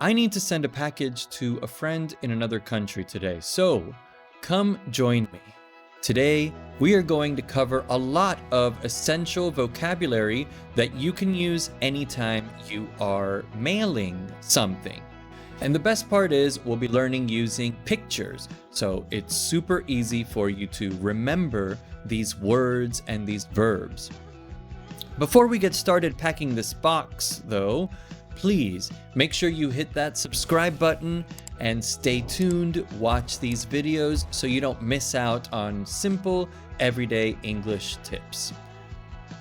I need to send a package to a friend in another country today, so come join me. Today, we are going to cover a lot of essential vocabulary that you can use anytime you are mailing something. And the best part is we'll be learning using pictures, so it's super easy for you to remember these words and these verbs. Before we get started packing this box, though, please make sure you hit that subscribe button and stay tuned, watch these videos so you don't miss out on simple, everyday English tips.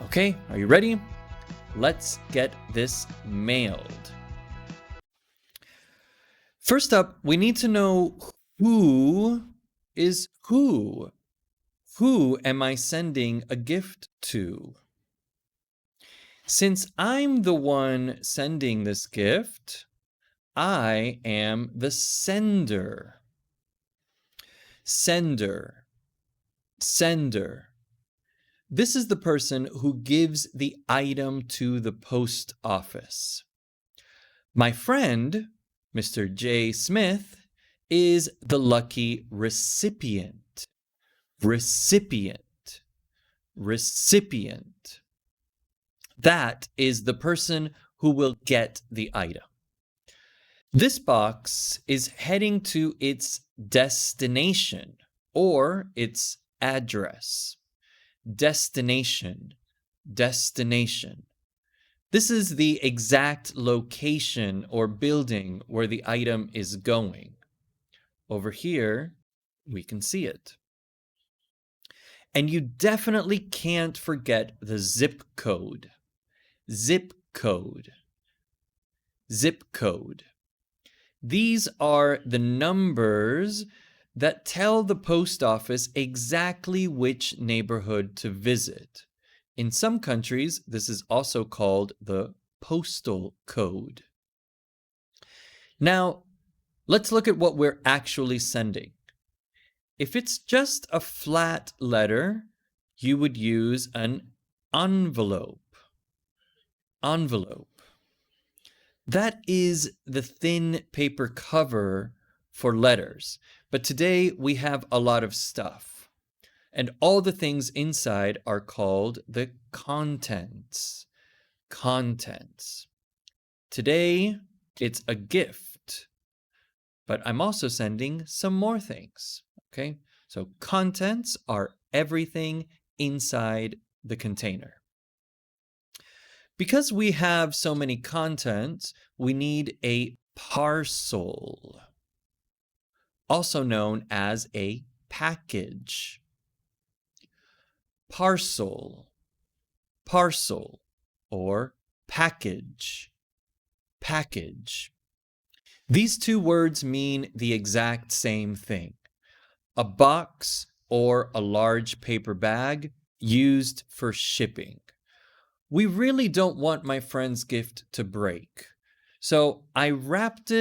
Okay, are you ready? Let's get this mailed. First up, we need to know who is who. Who am I sending a gift to? Since I'm the one sending this gift, I am the sender. Sender. Sender. This is the person who gives the item to the post office. My friend, Mr. J. Smith, is the lucky recipient. Recipient. Recipient. That is the person who will get the item. This box is heading to its destination or its address. Destination. Destination. This is the exact location or building where the item is going. Over here, we can see it. And you definitely can't forget the zip code. Zip code. Zip code. These are the numbers that tell the post office exactly which neighborhood to visit. In some countries, this is also called the postal code. Now, let's look at what we're actually sending. If it's just a flat letter, you would use an envelope. Envelope. That is the thin paper cover for letters. But today we have a lot of stuff. And all the things inside are called the contents. Contents. Today it's a gift. But I'm also sending some more things. Okay? So contents are everything inside the container. Because we have so many contents, we need a parcel, also known as a package. Parcel, parcel, or package, package. These two words mean the exact same thing. A box or a large paper bag used for shipping. We really don't want my friend's gift to break. So I wrapped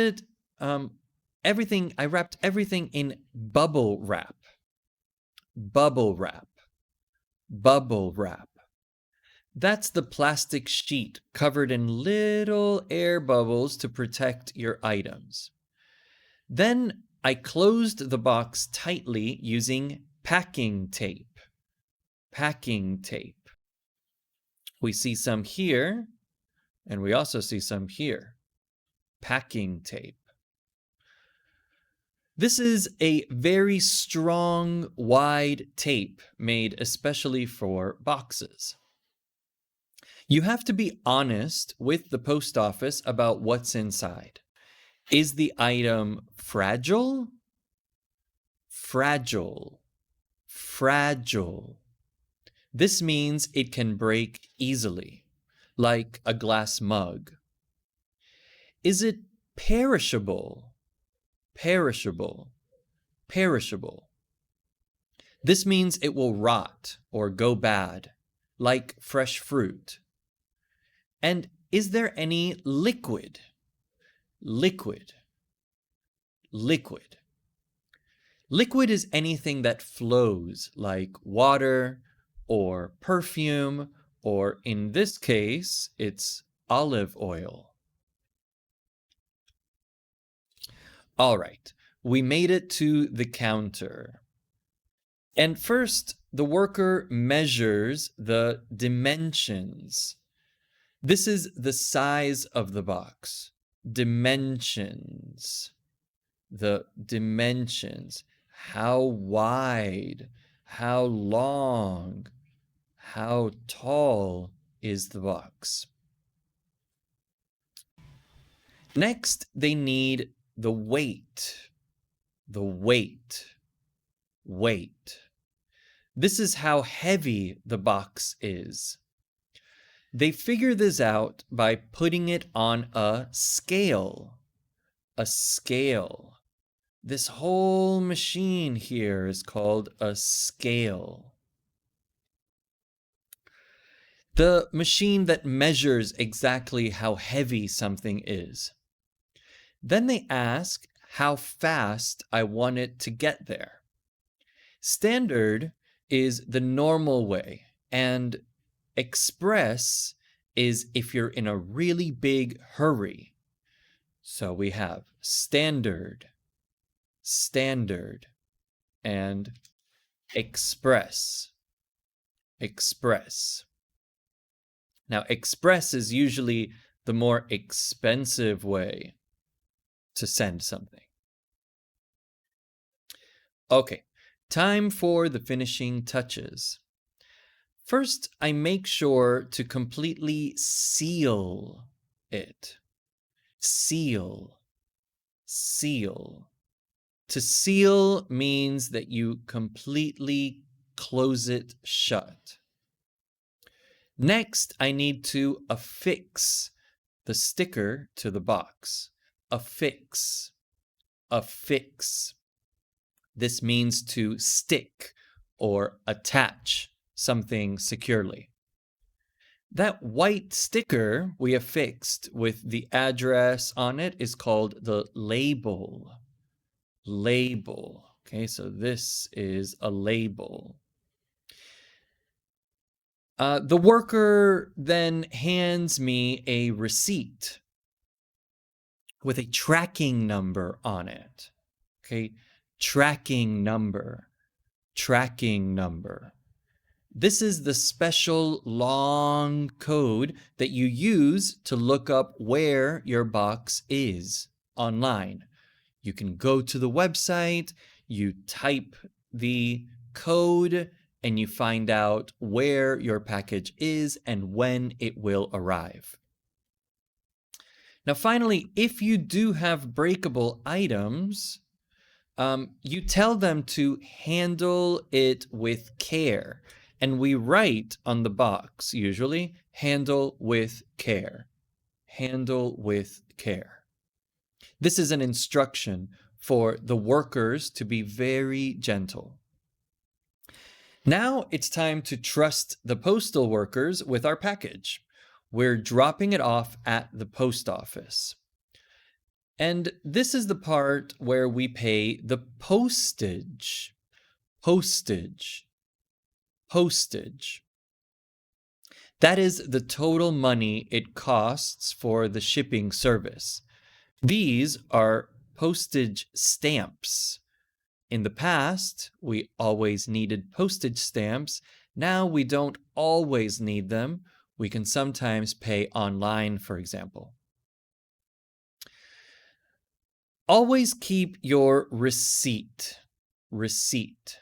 everything in bubble wrap. Bubble wrap. Bubble wrap. That's the plastic sheet covered in little air bubbles to protect your items. Then I closed the box tightly using packing tape. Packing tape. We see some here, and we also see some here. Packing tape. This is a very strong, wide tape made especially for boxes. You have to be honest with the post office about what's inside. Is the item fragile? Fragile. Fragile. This means it can break easily, like a glass mug. Is it perishable? Perishable. Perishable. This means it will rot or go bad, like fresh fruit. And is there any liquid? Liquid. Liquid. Liquid is anything that flows, like water, or perfume, or in this case, it's olive oil. All right, we made it to the counter. And first, the worker measures the dimensions. This is the size of the box. Dimensions. The dimensions. How wide, how long, how tall is the box? Next, they need the weight. The weight. Weight. This is how heavy the box is. They figure this out by putting it on a scale. A scale. This whole machine here is called a scale. The machine that measures exactly how heavy something is. Then they ask how fast I want it to get there. Standard is the normal way, and express is if you're in a really big hurry. So we have standard, standard, and express, express. Now, express is usually the more expensive way to send something. Okay, time for the finishing touches. First, I make sure to completely seal it. Seal, seal. To seal means that you completely close it shut. Next, I need to affix the sticker to the box. Affix, affix. This means to stick or attach something securely. That white sticker we affixed with the address on it is called the label. Label. Okay, so this is a label. The worker then hands me a receipt with a tracking number on it. Okay, tracking number, tracking number. This is the special long code that you use to look up where your box is online. You can go to the website, you type the code, and you find out where your package is and when it will arrive. Now, finally, if you do have breakable items, you tell them to handle it with care. And we write on the box, usually, handle with care. Handle with care. This is an instruction for the workers to be very gentle. Now it's time to trust the postal workers with our package. We're dropping it off at the post office. And this is the part where we pay the postage. Postage. Postage. That is the total money it costs for the shipping service. These are postage stamps. In the past, we always needed postage stamps. Now we don't always need them. We can sometimes pay online, for example. Always keep your receipt. Receipt.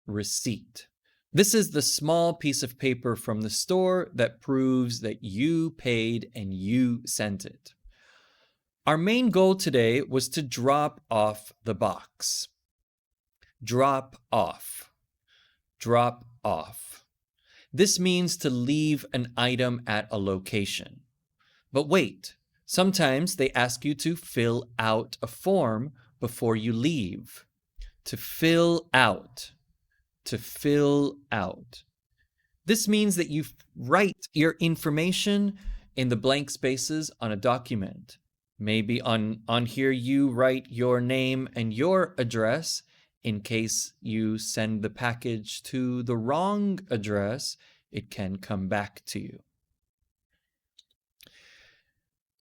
Receipt. This is the small piece of paper from the store that proves that you paid and you sent it. Our main goal today was to drop off the box. Drop off. Drop off. This means to leave an item at a location. But wait, sometimes they ask you to fill out a form before you leave. To fill out. To fill out. This means that you write your information in the blank spaces on a document. Maybe on here you write your name and your address in case you send the package to the wrong address, it can come back to you.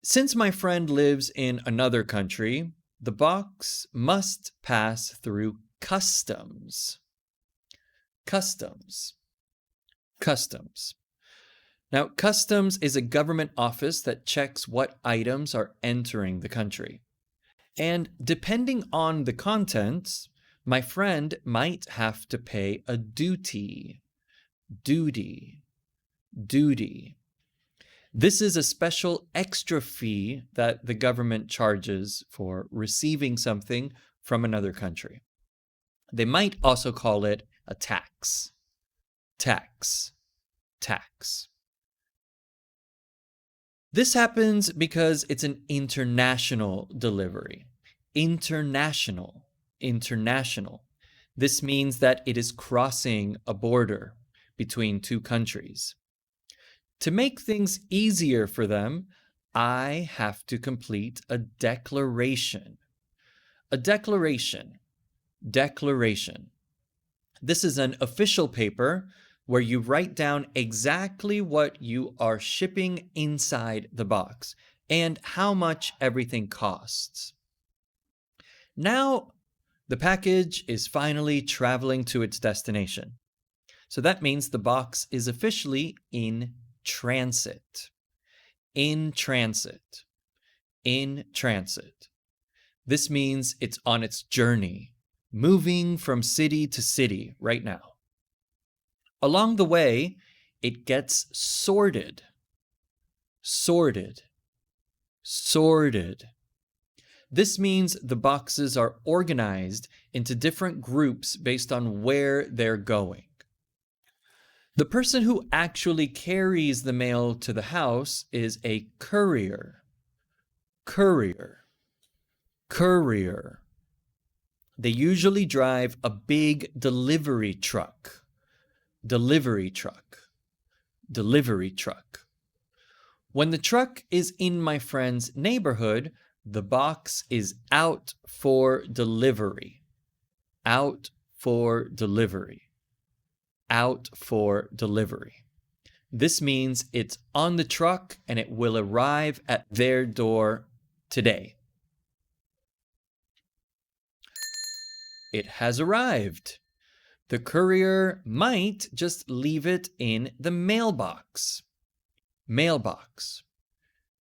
Since my friend lives in another country, The box must pass through customs. Customs. Customs. Now, customs is a government office that checks what items are entering the country. And depending on the contents, my friend might have to pay a duty. Duty. Duty. This is a special extra fee that the government charges for receiving something from another country. They might also call it a tax. Tax. Tax. This happens because it's an international delivery. International. International. This means that it is crossing a border between two countries. To make things easier for them, I have to complete a declaration. A declaration. Declaration. This is an official paper where you write down exactly what you are shipping inside the box and how much everything costs. Now, the package is finally traveling to its destination. So that means the box is officially in transit. In transit. In transit. This means it's on its journey, moving from city to city right now. Along the way, it gets sorted. Sorted. Sorted. This means the boxes are organized into different groups based on where they're going. The person who actually carries the mail to the house is a courier. Courier. Courier. They usually drive a big delivery truck. Delivery truck. Delivery truck. When the truck is in my friend's neighborhood, the box is out for delivery. Out for delivery. Out for delivery. This means it's on the truck and it will arrive at their door today. It has arrived. The courier might just leave it in the mailbox. Mailbox.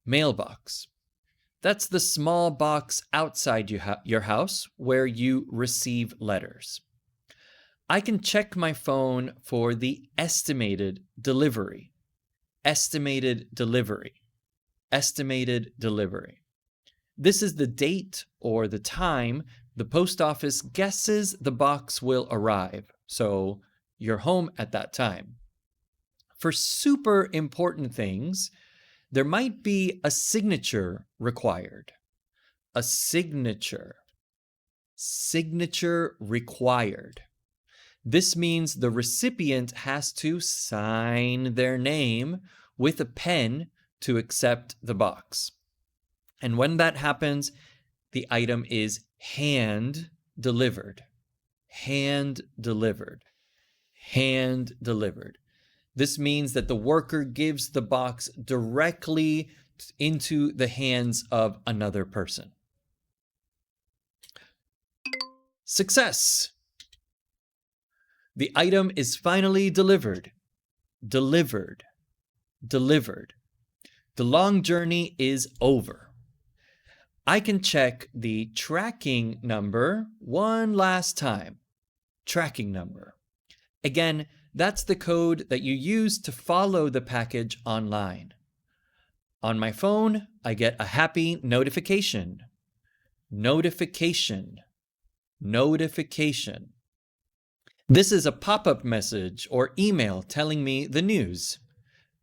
Mailbox. That's the small box outside your house where you receive letters. I can check my phone for the estimated delivery. Estimated delivery. Estimated delivery. This is the date or the time the post office guesses the box will arrive, so you're home at that time. For super important things, there might be a signature required. A signature. Signature required. This means the recipient has to sign their name with a pen to accept the box. And when that happens, the item is hand delivered. Hand delivered. Hand delivered. This means that the worker gives the box directly into the hands of another person. Success! The item is finally delivered. Delivered. Delivered. The long journey is over. I can check the tracking number one last time. Tracking number. Again, that's the code that you use to follow the package online. On my phone, I get a happy notification. Notification. Notification. This is a pop-up message or email telling me the news.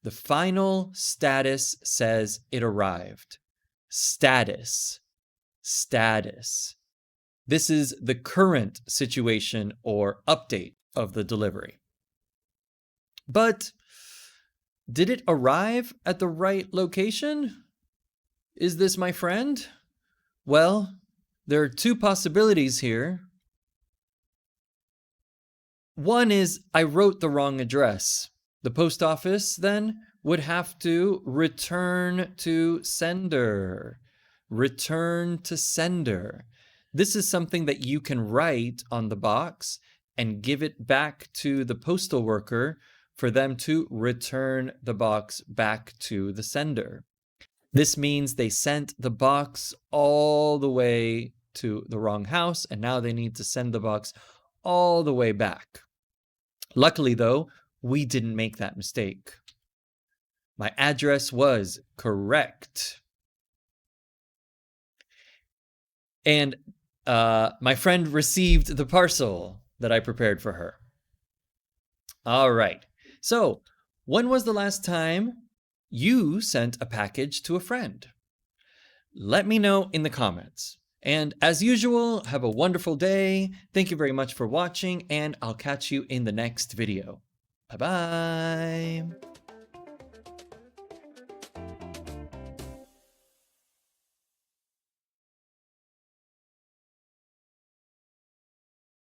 The final status says it arrived. Status. Status. This is the current situation or update of the delivery. But did it arrive at the right location? Is this my friend? Well, there are two possibilities here. One is I wrote the wrong address. The post office then would have to return to sender. return to sender. This is something that you can write on the box and give it back to the postal worker for them to return the box back to the sender. This means they sent the box all the way to the wrong house, and now they need to send the box all the way back. Luckily, though, we didn't make that mistake. My address was correct. And my friend received the parcel that I prepared for her. All right. So, when was the last time you sent a package to a friend? Let me know in the comments. And as usual, have a wonderful day. Thank you very much for watching, and I'll catch you in the next video. Bye-bye.